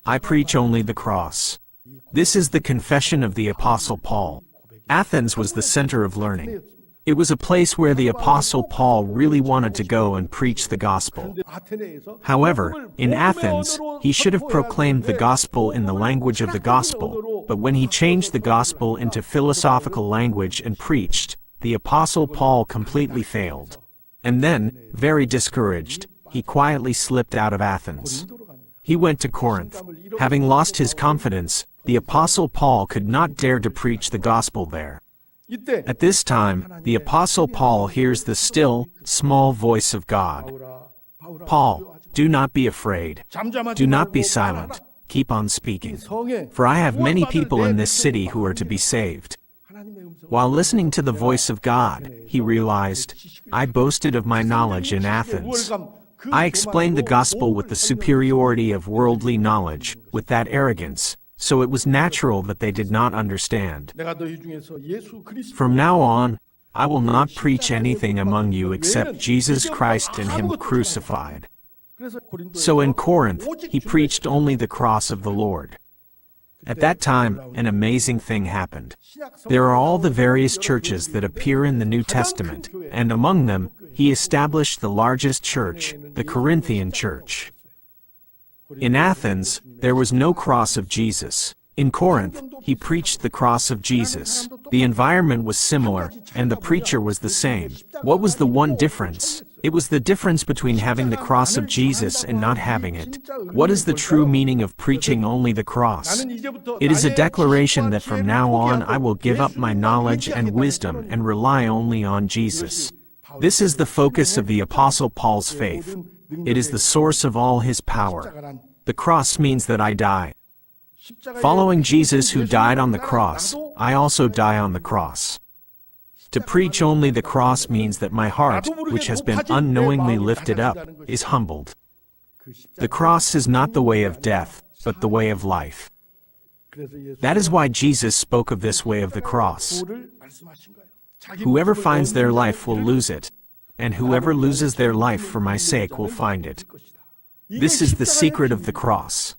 I preach only the cross. This is the confession of the Apostle Paul. Athens was the center of learning. It was a place where the Apostle Paul really wanted to go and preach the gospel. However, in Athens, he should have proclaimed the gospel in the language of the gospel, but when he changed the gospel into philosophical language and preached, the Apostle Paul completely failed. And then, very discouraged, he quietly slipped out of Athens. He went to Corinth. Having lost his confidence, the Apostle Paul could not dare to preach the gospel there. At this time, the Apostle Paul hears the still, small voice of God. Paul, do not be afraid. Do not be silent. Keep on speaking. For I have many people in this city who are to be saved. While listening to the voice of God, he realized, I boasted of my knowledge in Athens. I explained the gospel with the superiority of worldly knowledge, with that arrogance, so it was natural that they did not understand. From now on, I will not preach anything among you except Jesus Christ and Him crucified. So in Corinth, he preached only the cross of the Lord. At that time, an amazing thing happened. There are all the various churches that appear in the New Testament, and among them, he established the largest church, the Corinthian church. In Athens, there was no cross of Jesus. In Corinth, he preached the cross of Jesus. The environment was similar, and the preacher was the same. What was the one difference? It was the difference between having the cross of Jesus and not having it. What is the true meaning of preaching only the cross? It is a declaration that from now on I will give up my knowledge and wisdom and rely only on Jesus. This is the focus of the Apostle Paul's faith. It is the source of all his power. The cross means that I die. Following Jesus who died on the cross, I also die on the cross. To preach only the cross means that my heart, which has been unknowingly lifted up, is humbled. The cross is not the way of death, but the way of life. That is why Jesus spoke of this way of the cross. Whoever finds their life will lose it, and whoever loses their life for my sake will find it. This is the secret of the cross.